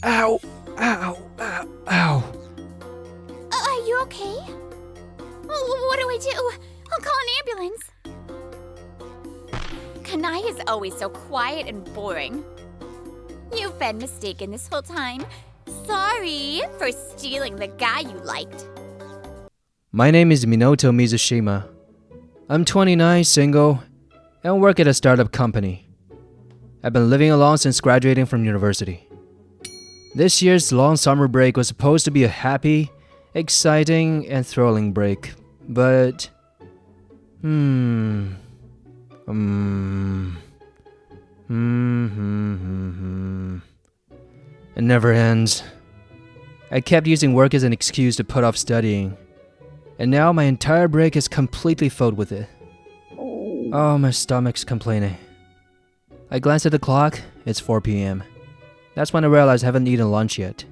Ow! Ow! Ow! Ow! Are you okay? What do I do? I'll call an ambulance. Kanai is always so quiet and boring. You've been mistaken this whole time. Sorry for stealing the guy you liked. My name is Minoto Mizushima. I'm 29, single, and work at a startup company. I've been living alone since graduating from university. This year's long summer break was supposed to be a happy, exciting, and thrilling break, but... It never ends. I kept using work as an excuse to put off studying, and now my entire break is completely filled with it. Oh, my stomach's complaining. I glanced at the clock, it's 4 p.m. That's when I realized I haven't eaten lunch yet.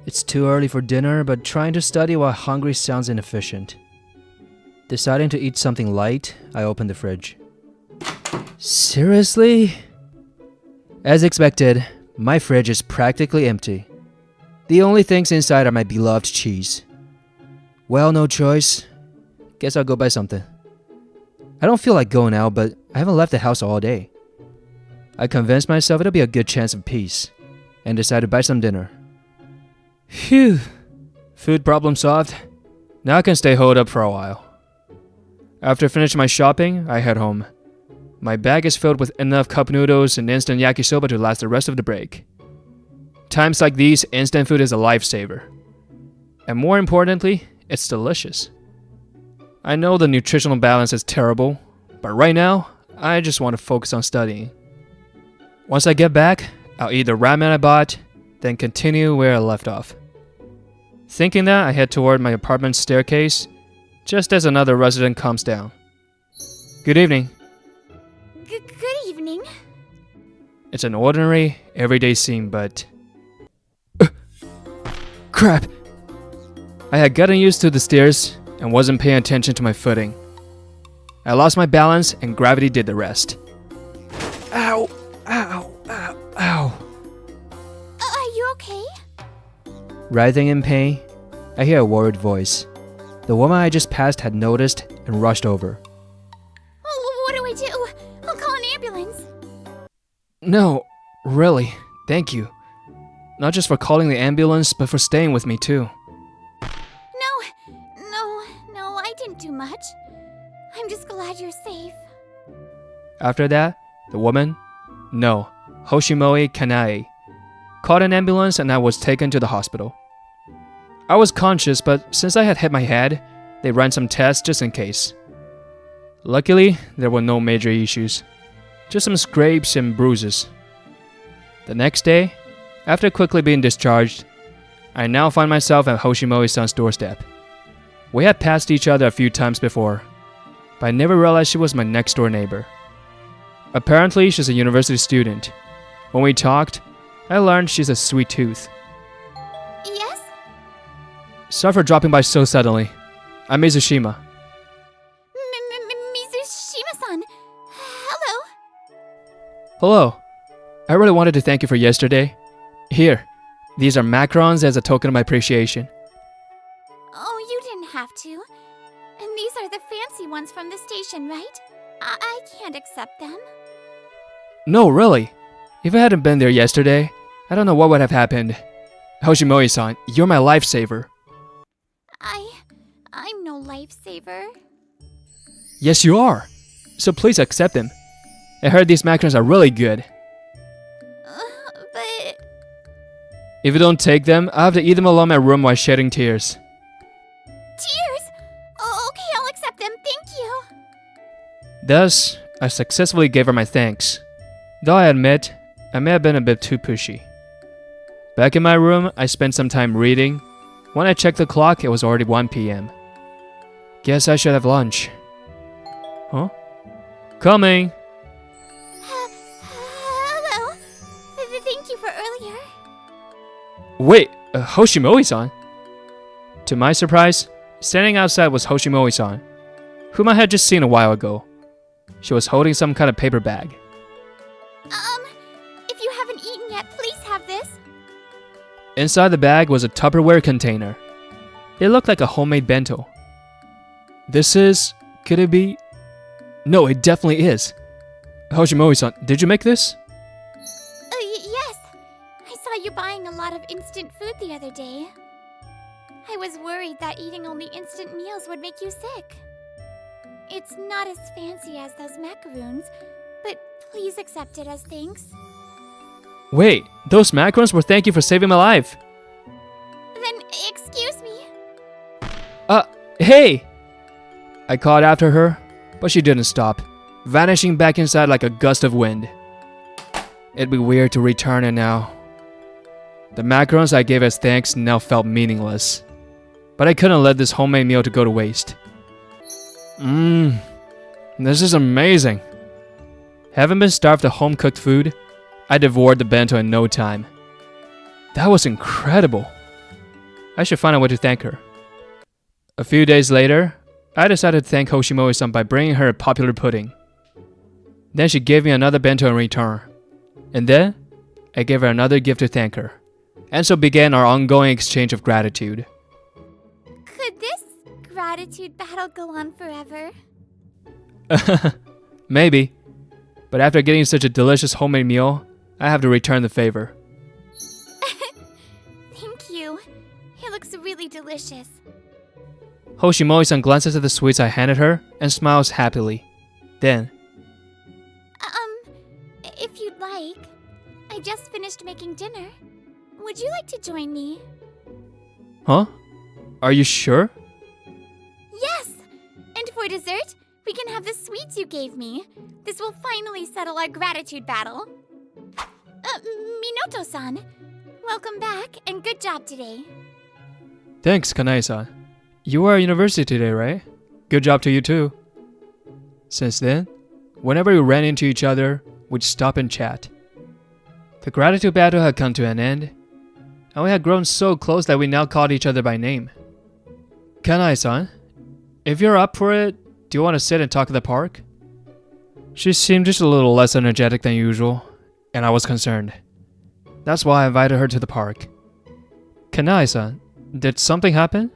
It's too early for dinner, but trying to study while hungry sounds inefficient. Deciding to eat something light, I opened the fridge. Seriously? As expected, my fridge is practically empty. The only things inside are my beloved cheese. Well, no choice. Guess I'll go buy something. I don't feel like going out, but I haven't left the house all day. I convinced myself it'll be a good chance of peace, and decided to buy some dinner. Phew. Food problem solved. Now I can stay holed up for a while. After finishing my shopping, I head home. My bag is filled with enough cup noodles and instant yakisoba to last the rest of the break. Times like these, instant food is a lifesaver. And more importantly, it's delicious. I know the nutritional balance is terrible, but right now, I just want to focus on studying. Once I get back, I'll eat the ramen I bought, then continue where I left off. Thinking that, I head toward my apartment's staircase, just as another resident comes down. Good evening. Good evening. It's an ordinary, everyday scene, but... Crap! I had gotten used to the stairs and wasn't paying attention to my footing. I lost my balance and gravity did the rest. Ow! Ow! Ow! Ow! Are you okay? Writhing in pain, I hear a worried voice. The woman I just passed had noticed and rushed over. What do I do? I'll call an ambulance. No, really, thank you. Not just for calling the ambulance, but for staying with me too. No, I didn't do much. I'm just glad you're safe. After that, the woman, Hoshimoi Kanae, called an ambulance and I was taken to the hospital. I was conscious, but since I had hit my head, they ran some tests just in case. Luckily, there were no major issues, just some scrapes and bruises. The next day, after quickly being discharged, I now find myself at Hoshimoi-san's doorstep. We had passed each other a few times before, but I never realized she was my next-door neighbor. Apparently, she's a university student. When we talked, I learned she's a sweet tooth. Yes? Sorry for dropping by so suddenly. I'm Mizushima. Mizushima-san. Hello. Hello. I really wanted to thank you for yesterday. Here, these are macarons as a token of my appreciation. Oh, you didn't have to. And these are the fancy ones from the station, right? I can't accept them. No, really. If I hadn't been there yesterday, I don't know what would have happened. Hoshimoi-san, you're my lifesaver. I'm no lifesaver. Yes, you are. So please accept them. I heard these macarons are really good. But... If you don't take them, I'll have to eat them alone in my room while shedding tears. Tears? Oh, okay, I'll accept them, thank you. Thus, I successfully gave her my thanks. Though I admit, I may have been a bit too pushy. Back in my room, I spent some time reading. When I checked the clock, it was already 1 p.m. Guess I should have lunch. Huh? Coming! Hello. Thank you for earlier. Wait, Hoshimoi-san? To my surprise, standing outside was Hoshimoi-san, whom I had just seen a while ago. She was holding some kind of paper bag. If you haven't eaten yet, please have this. Inside the bag was a Tupperware container. It looked like a homemade bento. Could it be? No, it definitely is. Hoshimori-san, did you make this? Yes. I saw you buying a lot of instant food the other day. I was worried that eating only instant meals would make you sick. It's not as fancy as those macaroons, but please accept it as thanks. Wait, those macarons were thank you for saving my life. Then, excuse me. Hey! I called after her, but she didn't stop, vanishing back inside like a gust of wind. It'd be weird to return it now. The macarons I gave as thanks now felt meaningless, but I couldn't let this homemade meal to go to waste. This is amazing. Having been starved of home-cooked food, I devoured the bento in no time. That was incredible. I should find a way to thank her. A few days later, I decided to thank Hoshimori-san by bringing her a popular pudding. Then she gave me another bento in return. And then, I gave her another gift to thank her. And so began our ongoing exchange of gratitude. Could this gratitude battle go on forever? Maybe. But after getting such a delicious homemade meal, I have to return the favor. Thank you. It looks really delicious. Hoshimori-san glances at the sweets I handed her and smiles happily. Then, If you'd like, I just finished making dinner. Would you like to join me? huh? Are you sure? Yes! And for dessert, we can have the sweets you gave me. This will finally settle our gratitude battle. Minato-san, welcome back and good job today. Thanks, Kanae-san. You were at university today, right? Good job to you too. Since then, whenever we ran into each other, we'd stop and chat. The gratitude battle had come to an end, and we had grown so close that we now called each other by name. Kanae-san, if you're up for it, do you want to sit and talk at the park? She seemed just a little less energetic than usual, and I was concerned. That's why I invited her to the park. Kanae-san, did something happen?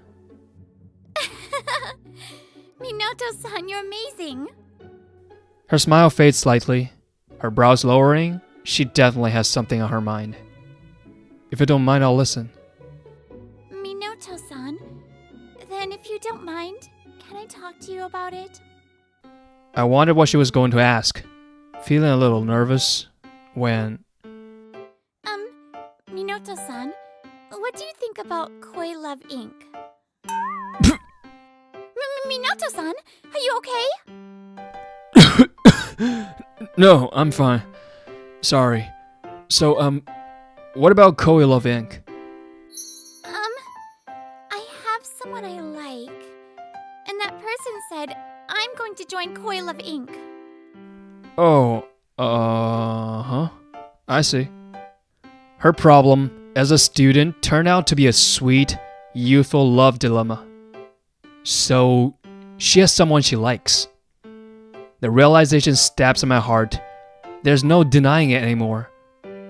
Minato-san, you're amazing. Her smile fades slightly, her brows lowering. She definitely has something on her mind. If you don't mind, I'll listen. Minato-san, then if you don't mind, can I talk to you about it? I wondered what she was going to ask, feeling a little nervous when... Minato-san, what do you think about Koi Love Inc? Minato-san, are you okay? No, I'm fine. Sorry. So, what about Koi Love Inc? I have someone I like, and that person said I'm going to join Koi Love Inc. Oh, I see. Her problem as a student turned out to be a sweet, youthful love dilemma. So, she has someone she likes. The realization stabs at my heart. There's no denying it anymore.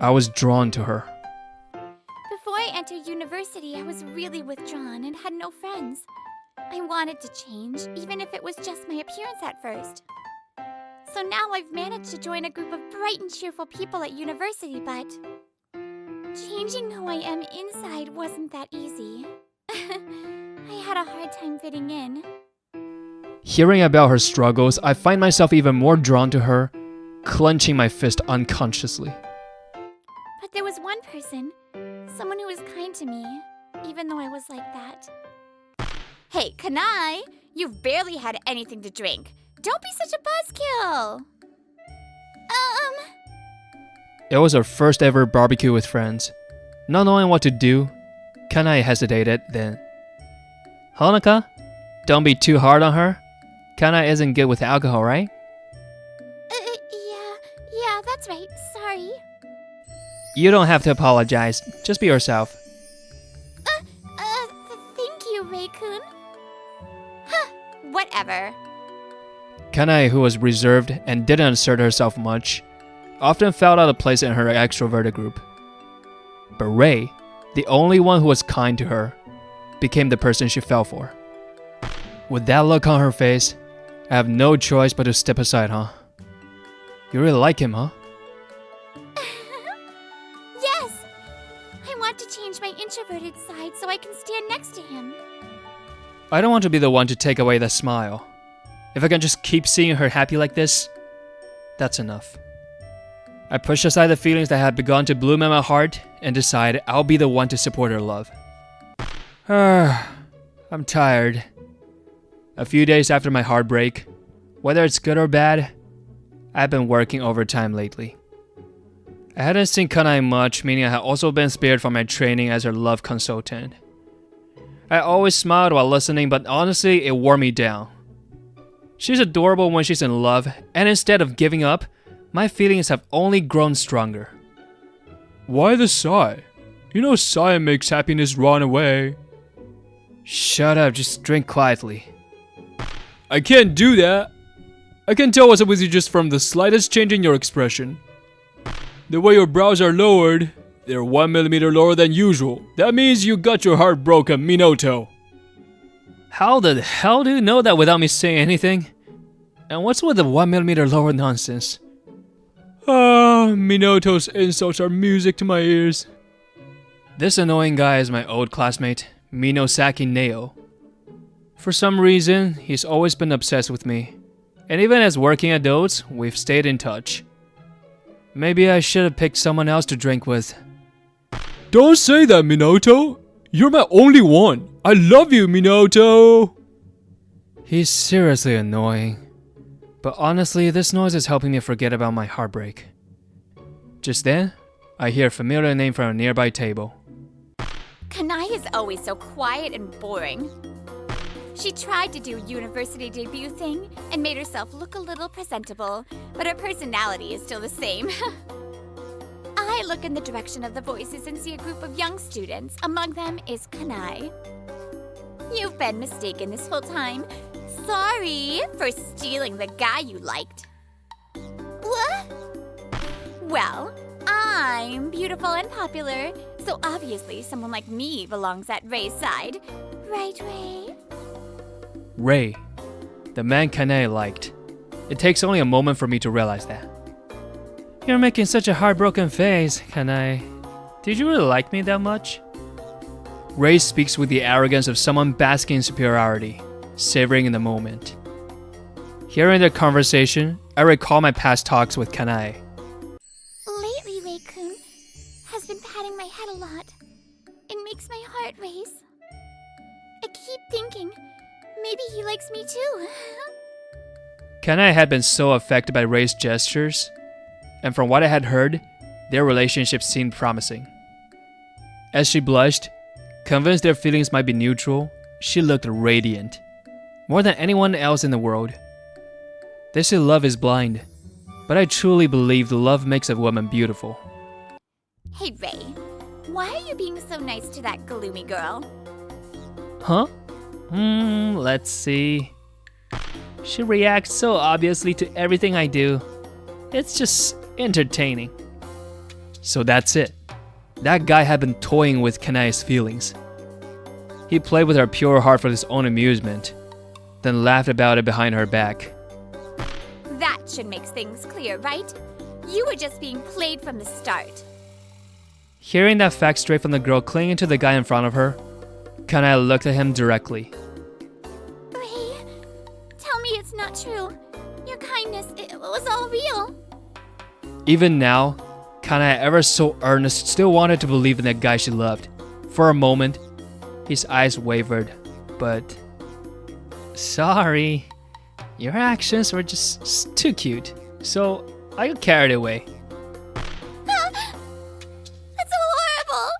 I was drawn to her. Before I entered university, I was really withdrawn and had no friends. I wanted to change, even if it was just my appearance at first. So now I've managed to join a group of bright and cheerful people at university, but changing who I am inside wasn't that easy. I had a hard time fitting in. Hearing about her struggles, I find myself even more drawn to her, clenching my fist unconsciously. But there was one person, someone who was kind to me, even though I was like that. Hey, Kanai, you've barely had anything to drink. Don't be such a buzzkill. It was our first ever barbecue with friends. Not knowing what to do, Kanai hesitated then. Honoka, don't be too hard on her. Kanai isn't good with alcohol, right? Yeah, that's right. Sorry. You don't have to apologize. Just be yourself. Thank you, Rei-kun. Huh, whatever. Kanai, who was reserved and didn't assert herself much, often felt out of place in her extroverted group. But Rei, the only one who was kind to her, became the person she fell for. With that look on her face, I have no choice but to step aside, huh? You really like him, huh? Yes! I want to change my introverted side so I can stand next to him. I don't want to be the one to take away that smile. If I can just keep seeing her happy like this, that's enough. I push aside the feelings that had begun to bloom in my heart and decide I'll be the one to support her love. I'm tired. A few days after my heartbreak, whether it's good or bad, I've been working overtime lately. I hadn't seen Kanai much, meaning I had also been spared from my training as her love consultant. I always smiled while listening, but honestly, it wore me down. She's adorable when she's in love, and instead of giving up, my feelings have only grown stronger. Why the sigh? You know sigh makes happiness run away. Shut up, just drink quietly. I can't do that. I can tell what's up with you just from the slightest change in your expression. The way your brows are lowered, they're 1 millimeter lower than usual. That means you got your heart broken, Minato. How the hell do you know that without me saying anything? And what's with the 1 millimeter lower nonsense? Minato's insults are music to my ears. This annoying guy is my old classmate, Minosaki Neo. For some reason, he's always been obsessed with me. And even as working adults, we've stayed in touch. Maybe I should have picked someone else to drink with. Don't say that, Minato! You're my only one! I love you, Minato! He's seriously annoying. But honestly, this noise is helping me forget about my heartbreak. Just then, I hear a familiar name from a nearby table. Kanai is always so quiet and boring. She tried to do university debut thing and made herself look a little presentable, but her personality is still the same. I look in the direction of the voices and see a group of young students. Among them is Kanai. You've been mistaken this whole time. Sorry for stealing the guy you liked. What? Well, I'm beautiful and popular, so obviously someone like me belongs at Ray's side. Right, Ray? Ray, the man Kanai liked. It takes only a moment for me to realize that. You're making such a heartbroken face, Kanai. Did you really like me that much? Ray speaks with the arrogance of someone basking in superiority, savoring in the moment. Hearing their conversation, I recall my past talks with Kanai. Lately, Ray-kun has been patting my head a lot. It makes my heart race. I keep thinking, maybe he likes me too. Kanai had been so affected by Ray's gestures, and from what I had heard, their relationship seemed promising. As she blushed, convinced their feelings might be neutral, she looked radiant, more than anyone else in the world. They say love is blind, but I truly believe love makes a woman beautiful. Hey, Ray, why are you being so nice to that gloomy girl? Huh? Let's see. She reacts so obviously to everything I do. It's just entertaining. So that's it. That guy had been toying with Kanai's feelings. He played with her pure heart for his own amusement, then laughed about it behind her back. That should make things clear, right? You were just being played from the start. Hearing that fact straight from the girl clinging to the guy in front of her, Kanai looked at him directly. Ray, tell me it's not true. Your kindness, it was all real. Even now, Kanai, ever so earnest, still wanted to believe in that guy she loved. For a moment, his eyes wavered, but... Sorry. Your actions were just too cute, so I got carried away. That's horrible!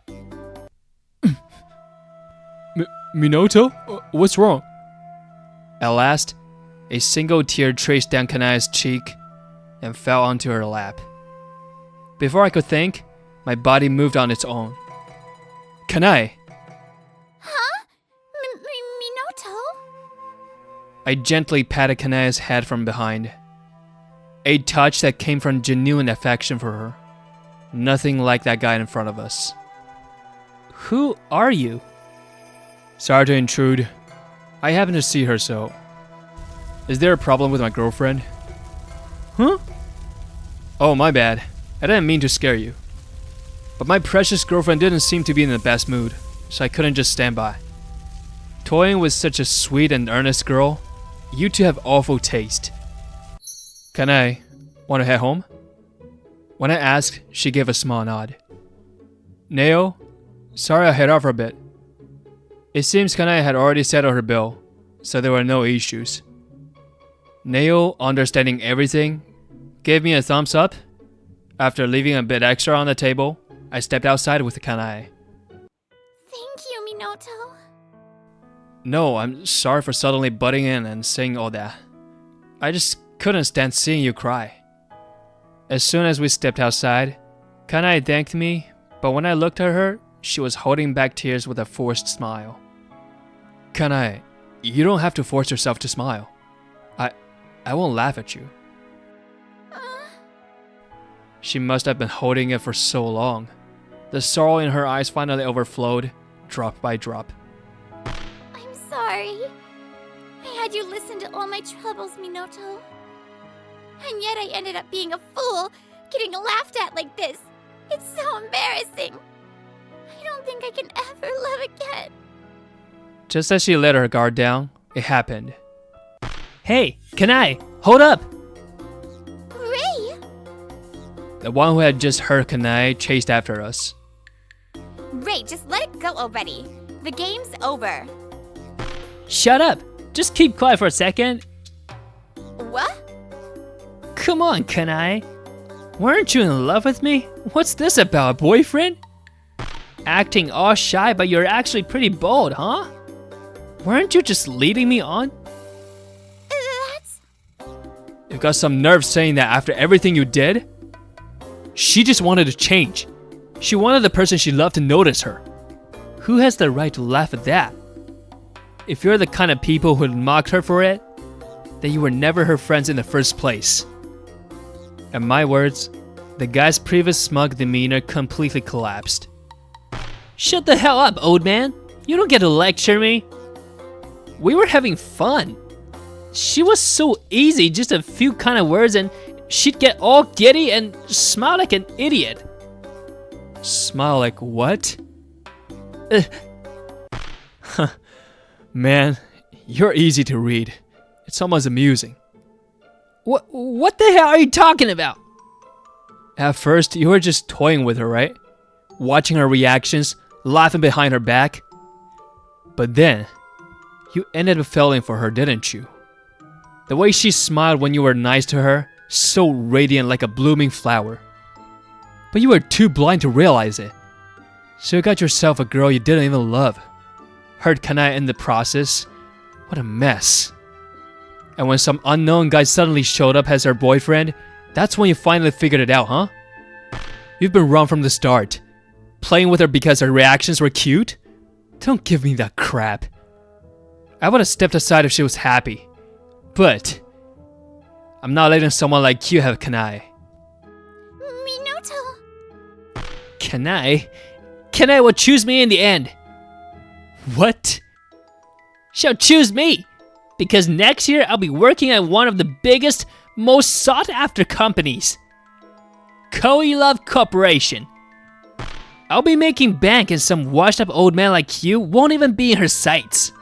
Minato? What's wrong? At last, a single tear traced down Kanai's cheek and fell onto her lap. Before I could think, my body moved on its own. Kanai! Huh? Minato? I gently patted Kanai's head from behind. A touch that came from genuine affection for her. Nothing like that guy in front of us. Who are you? Sorry to intrude. I happen to see her, so... Is there a problem with my girlfriend? Huh? Oh, my bad. I didn't mean to scare you. But my precious girlfriend didn't seem to be in the best mood, so I couldn't just stand by. Toying with such a sweet and earnest girl, you two have awful taste. Can I... want to head home? When I asked, she gave a small nod. Neo, sorry I head off for a bit. It seems Kanai had already settled her bill, so there were no issues. Neo, understanding everything, gave me a thumbs up. After leaving a bit extra on the table, I stepped outside with Kanai. Thank you, Minoto. No, I'm sorry for suddenly butting in and saying all that. I just couldn't stand seeing you cry. As soon as we stepped outside, Kanai thanked me, but when I looked at her, she was holding back tears with a forced smile. Kanai, you don't have to force yourself to smile. I won't laugh at you. She must have been holding it for so long. The sorrow in her eyes finally overflowed, drop by drop. I'm sorry. I had you listen to all my troubles, Minoto. And yet I ended up being a fool, getting laughed at like this. It's so embarrassing. I don't think I can ever love again. Just as she let her guard down, it happened. Hey, Kanai, hold up! Ray! The one who had just heard Kanai chased after us. Ray, just let it go already. The game's over. Shut up! Just keep quiet for a second. What? Come on, Kanai. Weren't you in love with me? What's this about, boyfriend? Acting all shy, but you're actually pretty bold, huh? Weren't you just leading me on? That's... You've got some nerve saying that after everything you did? She just wanted to change. She wanted the person she loved to notice her. Who has the right to laugh at that? If you're the kind of people who mocked her for it, then you were never her friends in the first place. In my words, the guy's previous smug demeanor completely collapsed. Shut the hell up, old man. You don't get to lecture me. We were having fun. She was so easy, just a few kind of words and she'd get all giddy and smile like an idiot. Smile like what? Man, you're easy to read. It's almost amusing. What the hell are you talking about? At first, you were just toying with her, right? Watching her reactions, laughing behind her back. But then, you ended up falling for her, didn't you? The way she smiled when you were nice to her, so radiant like a blooming flower. But you were too blind to realize it. So you got yourself a girl you didn't even love. Hurt Kanai in the process. What a mess. And when some unknown guy suddenly showed up as her boyfriend, that's when you finally figured it out, huh? You've been wrong from the start. Playing with her because her reactions were cute? Don't give me that crap. I would have stepped aside if she was happy. But I'm not letting someone like you have Kanai. Minoto! Kanai will choose me in the end. What? She'll choose me! Because next year I'll be working at one of the biggest, most sought-after companies. Koi Love Corporation. I'll be making bank and some washed-up old man like you won't even be in her sights.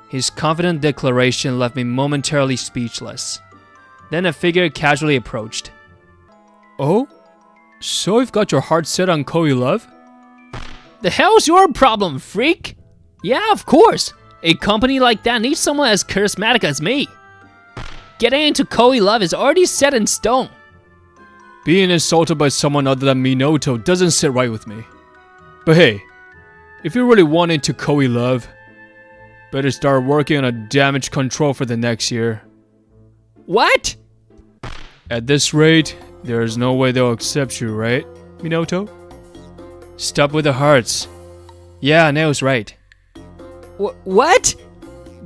His confident declaration left me momentarily speechless. Then a figure casually approached. Oh? So you've got your heart set on Koi Love? The hell's your problem, freak? Yeah, of course. A company like that needs someone as charismatic as me. Getting into Koi Love is already set in stone. Being insulted by someone other than Minoto doesn't sit right with me. But hey, if you really want into Koi Love, better start working on a damage control for the next year. What? At this rate, there's no way they'll accept you, right, Minoto? Stop with the hearts. Yeah, Neo's right. What?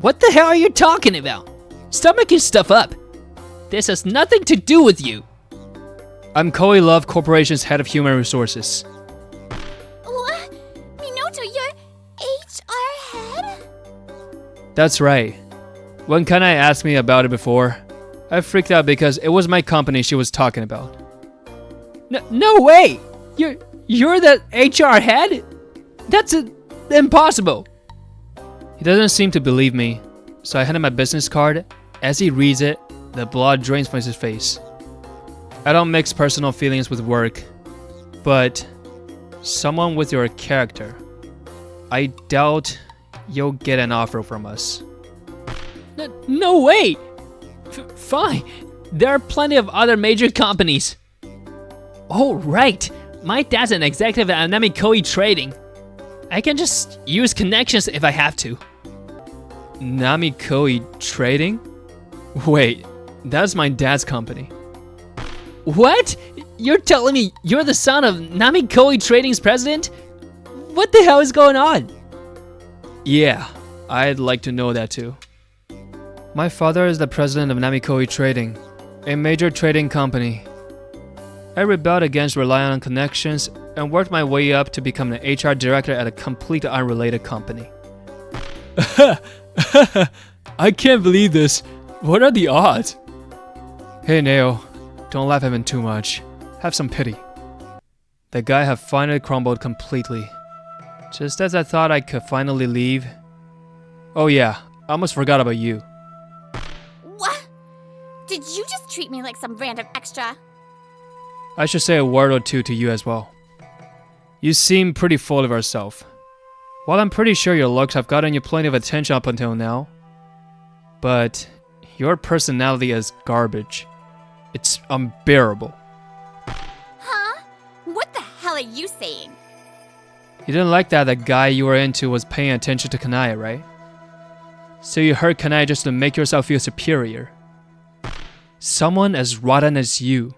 What the hell are you talking about? Stop making stuff up. This has nothing to do with you. I'm Koi Love Corporation's head of human resources. What? Minoto! Minato, you're HR head? That's right. When Kanai asked me about it before, I freaked out because it was my company she was talking about. No way! You're the HR head? That's impossible! He doesn't seem to believe me, so I hand him my business card. As he reads it, the blood drains from his face. I don't mix personal feelings with work, but someone with your character, I doubt you'll get an offer from us. No way! Fine, there are plenty of other major companies. Oh right, my dad's an executive at Namikoi Trading. I can just use connections if I have to. Namikoi Trading? Wait, that's my dad's company. What? You're telling me you're the son of Namikoi Trading's president? What the hell is going on? Yeah, I'd like to know that too. My father is the president of Namikoi Trading, a major trading company. I rebelled against relying on connections and worked my way up to become an HR director at a completely unrelated company. I can't believe this. What are the odds? Hey Neo, don't laugh at him too much. Have some pity. The guy had finally crumbled completely. Just as I thought I could finally leave. Oh yeah, I almost forgot about you. What? Did you just treat me like some random extra? I should say a word or two to you as well. You seem pretty full of yourself. While I'm pretty sure your looks have gotten you plenty of attention up until now, but your personality is garbage. It's unbearable. Huh? What the hell are you saying? You didn't like that the guy you were into was paying attention to Kanai, right? So you hurt Kanai just to make yourself feel superior. Someone as rotten as you,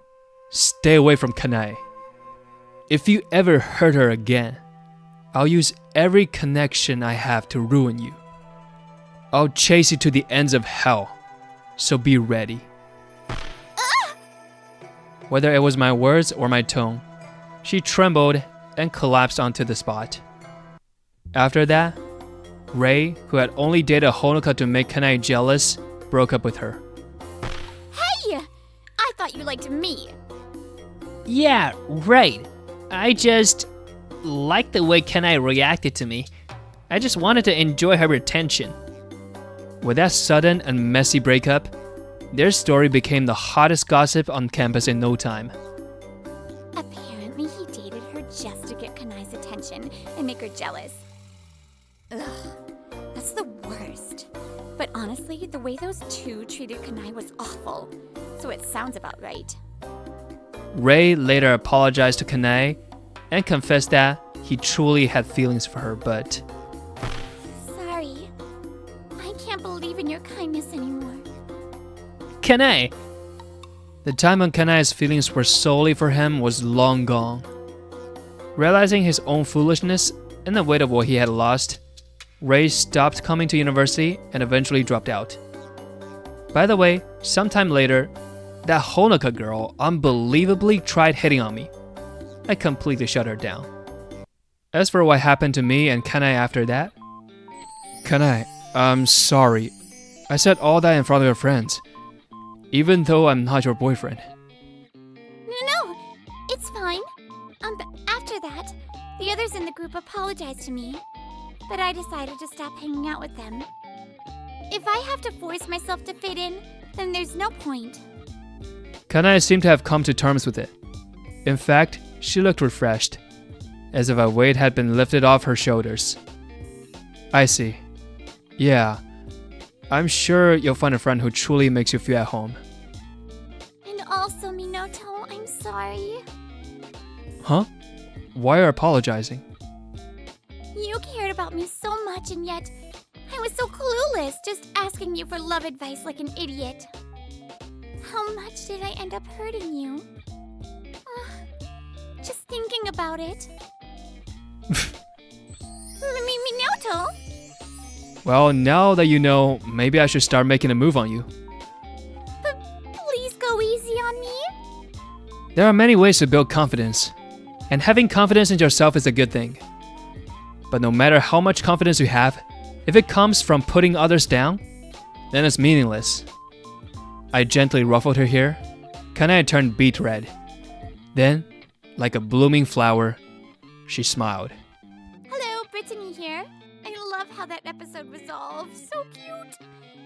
stay away from Kanai. If you ever hurt her again, I'll use every connection I have to ruin you. I'll chase you to the ends of hell, so be ready. Whether it was my words or my tone, she trembled and collapsed onto the spot. After that, Ray, who had only dated Honoka to make Kanai jealous, broke up with her. Hey! I thought you liked me. Yeah, right. I just liked the way Kanai reacted to me. I just wanted to enjoy her attention. With that sudden and messy breakup, their story became the hottest gossip on campus in no time. Apparently he dated her just to get Kanai's attention and make her jealous. Ugh, that's the worst. But honestly, the way those two treated Kanai was awful, so it sounds about right. Ray later apologized to Kanai and confessed that he truly had feelings for her, but... Sorry. I can't believe in your kindness anymore. Kanai! The time when Kanai's feelings were solely for him was long gone. Realizing his own foolishness and the weight of what he had lost, Ray stopped coming to university and eventually dropped out. By the way, sometime later, that Honoka girl unbelievably tried hitting on me. I completely shut her down. As for what happened to me and Kanai after that, Kanai, I'm sorry. I said all that in front of your friends, even though I'm not your boyfriend. No, it's fine. But after that, the others in the group apologized to me, but I decided to stop hanging out with them. If I have to force myself to fit in, then there's no point. Kanai seemed to have come to terms with it. In fact, she looked refreshed, as if a weight had been lifted off her shoulders. I see. Yeah, I'm sure you'll find a friend who truly makes you feel at home. And also, Minato, I'm sorry. Huh? Why are you apologizing? You cared about me so much, and yet I was so clueless, just asking you for love advice like an idiot. How much did I end up hurting you? Just thinking about it. Minato? Well, now that you know, maybe I should start making a move on you. But please go easy on me. There are many ways to build confidence, and having confidence in yourself is a good thing. But no matter how much confidence you have, if it comes from putting others down, then it's meaningless. I gently ruffled her hair. Kana had turned beet red. Then, like a blooming flower, she smiled. Hello, Brittany here. I love how that episode resolved. So cute.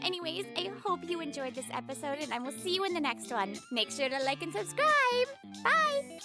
Anyways, I hope you enjoyed this episode and I will see you in the next one. Make sure to like and subscribe. Bye!